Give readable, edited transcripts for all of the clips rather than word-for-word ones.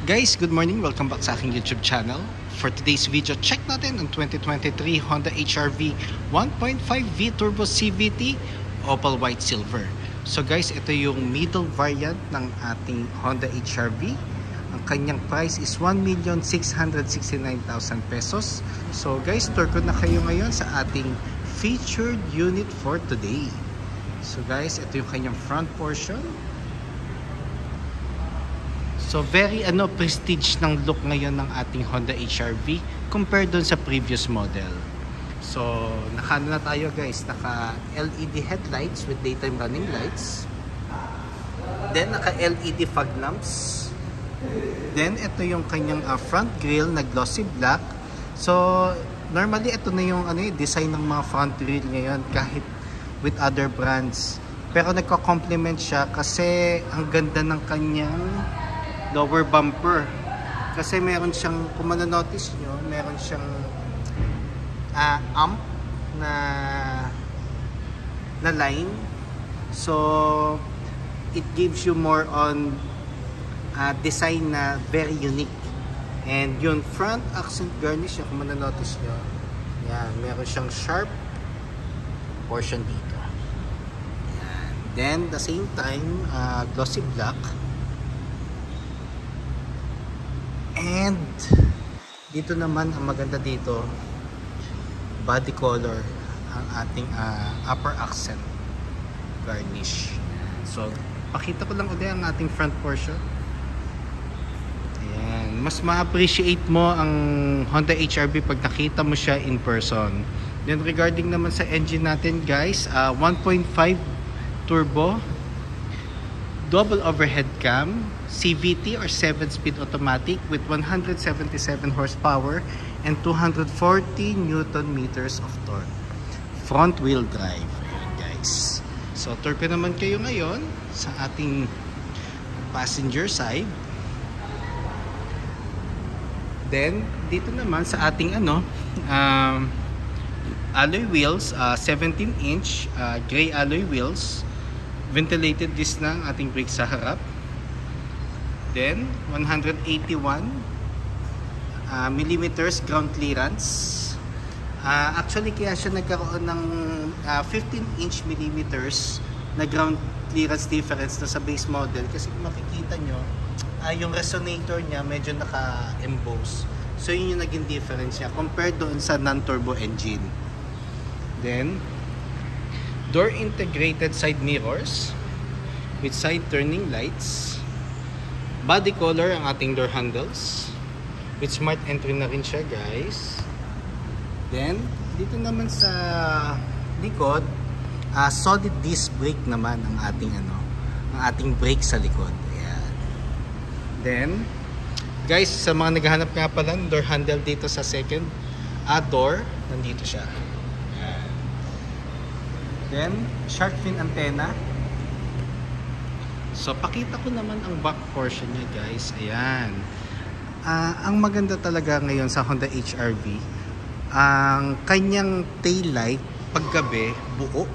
Guys, good morning. Welcome back sa aking YouTube channel. For today's video, check natin ang 2023 Honda HR-V 1.5V Turbo CVT Opal White Silver. So guys, ito yung middle variant ng ating Honda HR-V. Ang kanyang price is 1,669,000 pesos. So guys, tour ko na kayo ngayon sa ating featured unit for today. So guys, ito yung kanyang front portion. So very prestige ng look ngayon ng ating Honda HR-V compared doon sa previous model. So naka na tayo guys, naka LED headlights with daytime running lights. Then naka LED fog lamps. Then ito yung kanyang front grille na glossy black. So normally ito na yung design ng mga front grille ngayon kahit with other brands. Pero nagko-complement siya kasi ang ganda ng kanyang lower bumper, kasi meron siyang, kung manonotice nyo, meron siyang amp na line, so it gives you more on design na very unique. And yung front accent garnish, kung manonotice nyo, yan, meron siyang sharp portion dito. Yan. Then the same time, glossy black. And dito naman ang maganda dito, body color ang ating upper accent garnish. So pakita ko lang ulit ang ating front portion. Ayan, mas ma-appreciate mo ang Honda HR-V pag nakita mo siya in person. Then regarding naman sa engine natin guys, 1.5 turbo double overhead cam CVT or 7-speed automatic with 177 horsepower and 240 Newton meters of torque. Front wheel drive. Ayan guys. So tour ko naman kayo ngayon sa ating passenger side. Then dito naman sa ating alloy wheels, 17-inch gray alloy wheels. Ventilated disc na ang ating brakes sa harap. Then 181 millimeters ground clearance. Actually kaya siya nagkaroon ng 15-inch millimeters na ground clearance difference na sa base model, kasi kung makikita nyo, yung resonator niya medyo naka-emboss. So yun yung naging difference niya compared doon sa non-turbo engine. Then door integrated side mirrors with side turning lights. Body color ang ating door handles with smart entry na rin siya guys. Then dito naman sa likod, solid disc brake naman ang ating brake sa likod. Ayan. Then guys, sa mga naghahanap nga pala ng door handle dito sa second door, nandito siya. Ayan. Then shark fin antenna. So pakita ko naman ang back portion niya guys. Ayan. Ang maganda talaga ngayon sa Honda HR-V, ang kanyang tail light paggabi buo.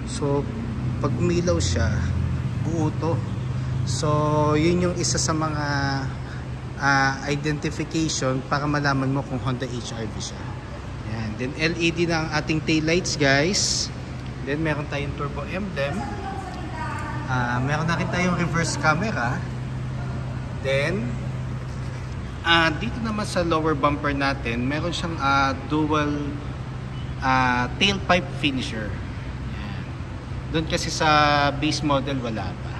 So pag umilaw siya, buo to. So yun yung isa sa mga identification para malaman mo kung Honda HR-V siya. Ayan. Then LED na ang ating tail lights guys. Then meron tayong turbo emblem. Meron na rin tayong reverse camera. Then dito naman sa lower bumper natin, meron siyang dual tailpipe finisher. Ayan. Doon kasi sa base model wala pa.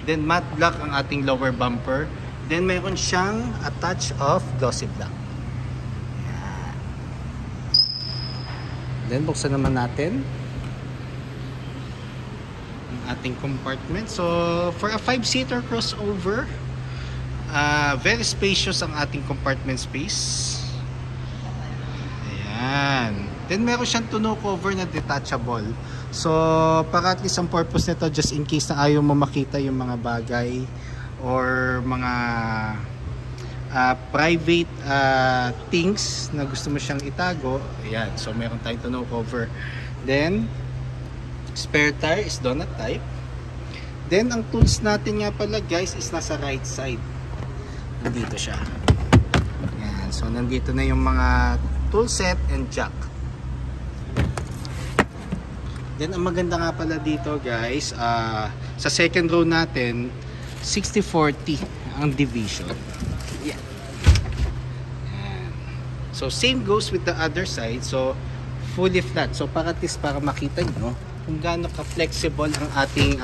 Then matte black ang ating lower bumper. Then meron siyang a touch of glossy black. Ayan. Then buksan naman natin ating compartment. So for a 5-seater crossover, very spacious ang ating compartment space. Ayan. Then meron siyang tonneau cover na detachable. So para at least ang purpose nito, just in case na ayaw mo makita yung mga bagay or mga private things na gusto mo siyang itago. Ayan. So meron tayong tonneau cover. Then spare tire is donut type. Then ang tools natin nga pala guys is nasa right side. nandito siya. Yan. So nandito na yung mga tool set and jack. Then ang maganda nga pala dito guys, sa second row natin 60/40 ang division. Yeah. Yan. So same goes with the other side. So fully flat. So para at least para makita nyo kung gaano ka-flexible ang ating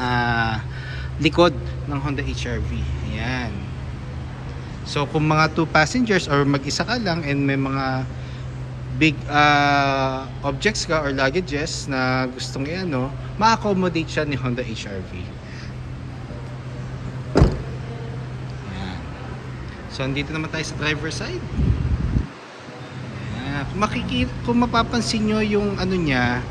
likod ng Honda HR-V. Ayan. So kung mga 2 passengers or mag-isa ka lang and may mga big objects ka or luggages na gustong i-ano, ma-accommodate siya ni Honda HR-V. Ayan. So andito naman tayo sa driver side. Kung mapapansin nyo yung ano niya,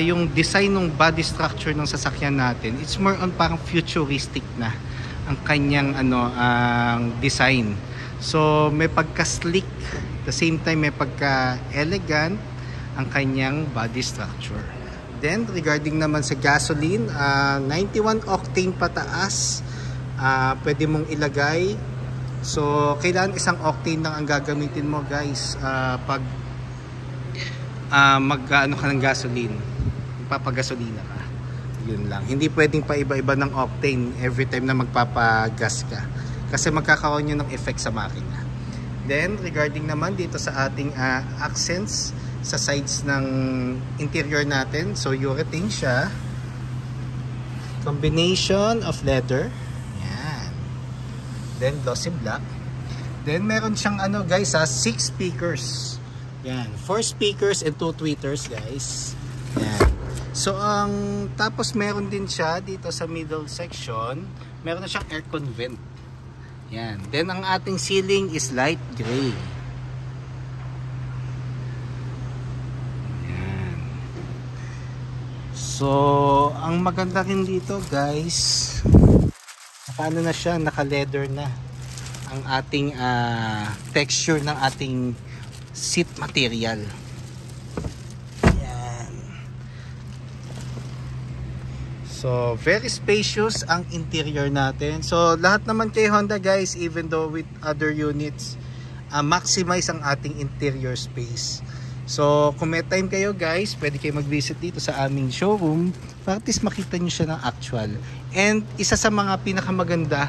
yung design ng body structure ng sasakyan natin, it's more on parang futuristic na ang kanyang ang design. So may pagka-sleek, the same time may pagka-elegant ang kanyang body structure. Then regarding naman sa gasoline, 91 octane pataas, pwede mong ilagay. So kailangan isang octane lang ang gagamitin mo guys pag mag-ano ka ng gasoline, magpapagasolina ka. Yun lang, hindi pwedeng pa iba-iba ng octane every time na magpapagas ka kasi magkakaroon yun ng effect sa makina. Then regarding naman dito sa ating accents sa sides ng interior natin, so urethane siya, combination of leather. Then glossy black. Then meron siyang ano guys 6 speakers. Yan, 4 speakers and 2 tweeters guys. Yan. So tapos meron din siya dito sa middle section, meron na siyang aircon vent. Yan. Then ang ating ceiling is light gray. Yan. So ang maganda rin dito guys, paano na siya, naka-leather na ang ating texture ng ating seat material. Yan. So very spacious ang interior natin. So lahat naman kay Honda guys, even though with other units, maximize ang ating interior space. So kung may time kayo guys, pwede kayo mag-visit dito sa aming showroom para at least makita nyo siya ng actual. And isa sa mga pinakamaganda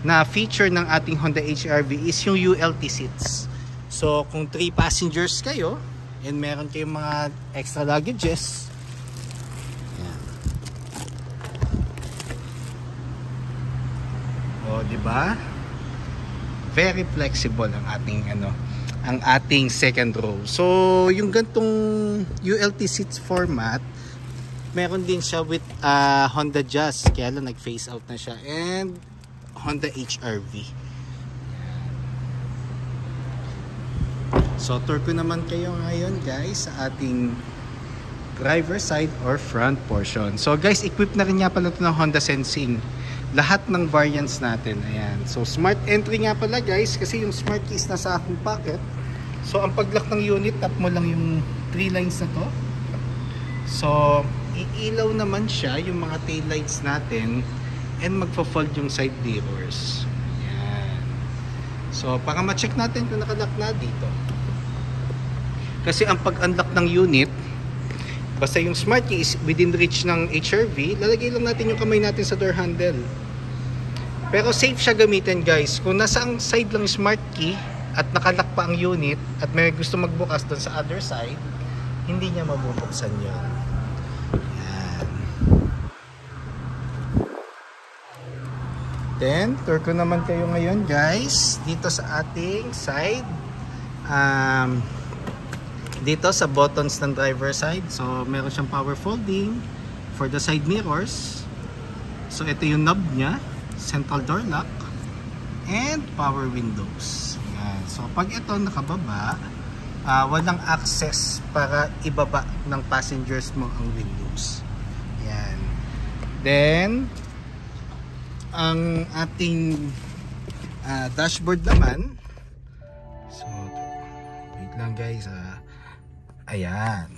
na feature ng ating Honda HR-V is yung ULT seats. So kung 3 passengers kayo and meron kayong mga extra luggages, yan. O diba? Very flexible ang ating ang ating second row. So yung gantong ULT seats format, meron din siya with Honda Jazz, kaya lang nag-phase out na siya, and Honda HR-V. So tour ko naman kayo ngayon guys sa ating driver side or front portion. So guys, equipped na rin nga pala ito ng Honda Sensing. Lahat ng variants natin. Ayan. So smart entry nga pala guys, kasi yung smart keys na sa aking pocket. So ang pag-lock ng unit, tap mo lang yung 3 lines na to. So iilaw naman siya yung mga tail lights natin and magpo-fold yung side mirrors. Ayan. So para ma-check natin kung naka-lock na dito. Kasi ang pag-unlock ng unit, basta yung smart key is within reach ng HR-V, lalagay lang natin yung kamay natin sa door handle. Pero safe siya gamitin guys. Kung nasa ang side lang yung smart key at naka-lock pa ang unit at may gusto magbukas doon sa other side, hindi niya mabubuksan yun. Then, tour ko naman kayo ngayon guys dito sa ating side, dito sa buttons ng driver side. So meron siyang power folding for the side mirrors. So ito yung knob nya, central door lock, and power windows. Yan. So pag ito nakababa, walang access para ibaba ng passengers mo ang windows. Yan. Then ang ating dashboard naman, so wait lang guys, ayan.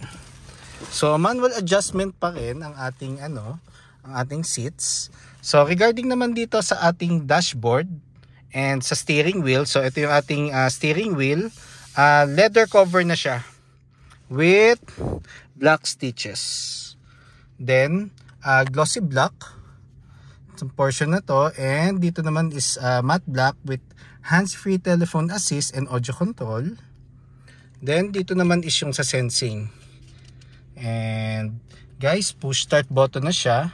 So manual adjustment pa rin ang ating ang ating seats. So regarding naman dito sa ating dashboard, And sa steering wheel, so ito yung ating steering wheel. Leather cover na siya with black stitches. Then glossy black itong portion na to, and dito naman is matte black with hands-free telephone assist and audio control. Then dito naman is yung sa sensing. And guys, push start button na siya.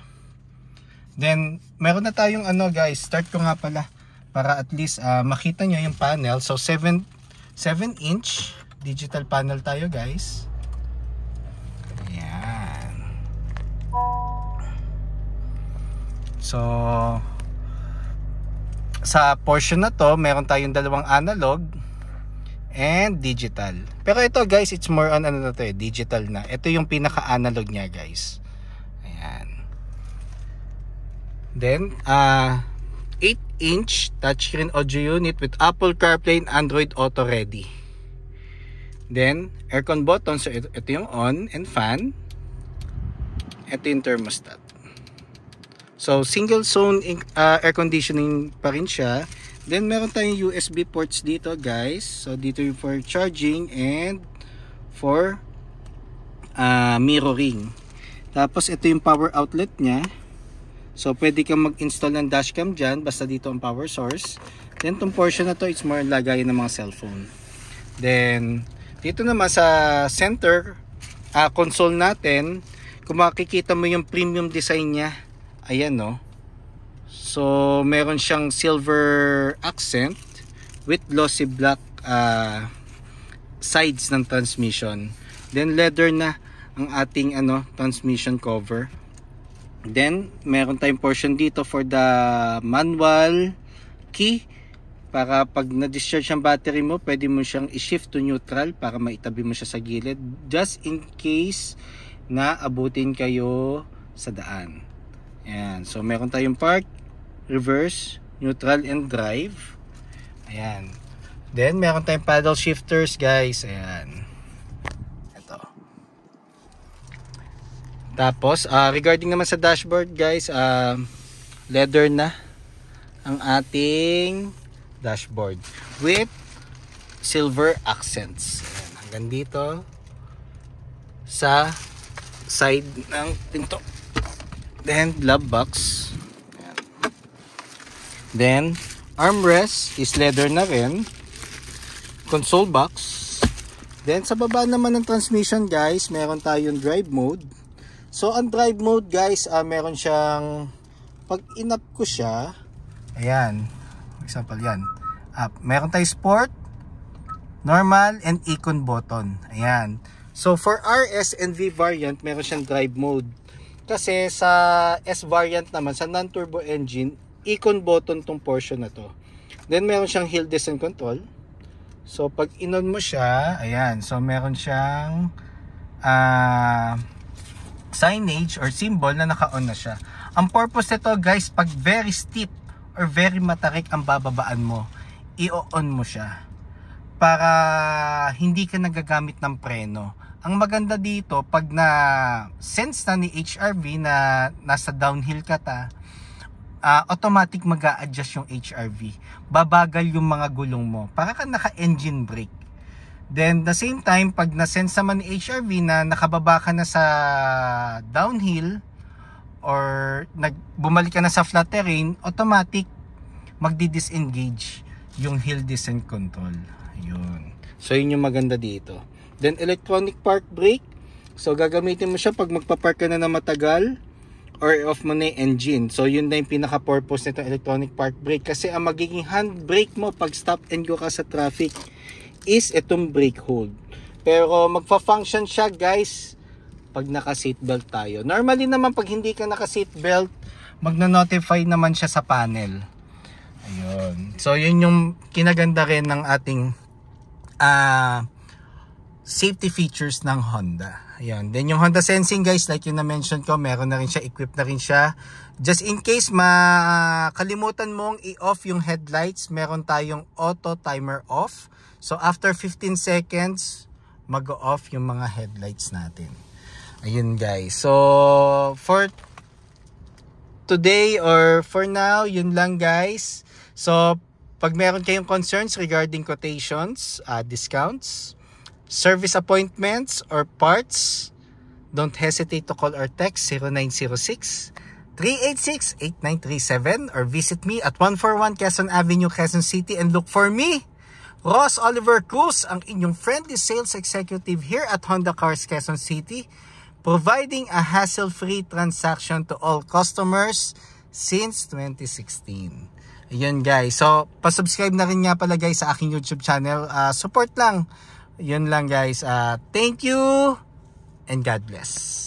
Then meron na tayong guys, start ko nga pala para at least makita nyo yung panel. So 7-inch digital panel tayo guys. Ayan. So sa portion na to, meron tayong dalawang analog and digital. Pero ito guys, it's more on digital na. Ito yung pinaka-analog niya guys. Ayan. Then 8-inch touchscreen audio unit with Apple CarPlay and Android Auto ready. Then aircon button, so ito yung on and fan. Ito yung thermostat. So single zone air conditioning pa rin siya. Then meron tayong USB ports dito guys. So dito yung for charging and for mirroring. Tapos ito yung power outlet niya. So pwede kang mag-install ng dashcam dyan, basta dito ang power source. Then itong portion na to, it's more lagayan ng mga cellphone. Then dito naman sa center console natin, kung makikita mo yung premium design niya, ayan no. So meron siyang silver accent with glossy black sides ng transmission. Then leather na ang ating transmission cover. Then meron tayong portion dito for the manual key, para pag na-discharge ang battery mo, pwede mo siyang i-shift to neutral para maitabi mo siya sa gilid, just in case na abutin kayo sa daan. Ayan. So meron tayong park, reverse, neutral, and drive. Ayan. Then meron tayong paddle shifters guys. Ayan. Ito. Tapos regarding naman sa dashboard guys, leather na ang ating dashboard with silver accents. Ayan. Hanggang dito sa side ng pinto. Then glove box. Ayan. Then armrest is leather na rin. Console box. Then sa baba naman ng transmission guys, meron tayong drive mode. So ang drive mode guys, meron siyang, pag in-up ko siya, ayan, example yan, up. Meron tayong sport, normal, and icon button. Ayan. So for RS and V variant, meron siyang drive mode. Kasi sa S variant naman, sa non-turbo engine, icon button tong portion na to. Then meron siyang hill descent control. So pag in-on mo siya, ayan, so meron siyang signage or symbol na naka-on na siya. Ang purpose nito guys, pag very steep or very matarik ang bababaan mo, i-on mo siya para hindi ka nagagamit ng preno. Ang maganda dito, pag na sense na ni HRV na nasa downhill ka automatic mag-a-adjust yung HRV. Babagal yung mga gulong mo. Para ka naka-engine brake. Then, the same time, pag na-sense naman ni HRV na nakababa ka na sa downhill or bumalik ka na sa flat terrain, automatic magdi-disengage yung hill descent control. Ayun. So, yun yung maganda dito. Then electronic park brake. So gagamitin mo siya pag magpa-park ka na matagal or off mo na yung engine. So yun na yung pinaka-purpose nito electronic park brake. Kasi ang magiging handbrake mo pag stop and go ka sa traffic is itong brake hold. Pero magfa-function siya guys pag naka-seatbelt tayo. Normally naman pag hindi ka naka-seatbelt, magna-notify naman siya sa panel. Ayun. So yun yung kinaganda rin ng ating safety features ng Honda. Ayan. Then yung Honda Sensing guys, like yung na-mention ko, meron na rin siya, equipped na rin siya. Just in case makalimutan mong i-off yung headlights, meron tayong auto timer off. So after 15 seconds, mag-off yung mga headlights natin. Ayun guys. So for today or for now, yun lang guys. So Pag meron kayong concerns regarding quotations, discounts, service appointments, or parts, don't hesitate to call or text 0906-386-8937 or visit me at 141 Quezon Avenue, Quezon City, and look for me, Ross Oliver Cruz, ang inyong friendly sales executive here at Honda Cars Quezon City, providing a hassle-free transaction to all customers since 2016. Ayun guys. So, pasubscribe na rin nga pala guys sa aking YouTube channel. Support lang. Yun lang guys. Thank you and God bless.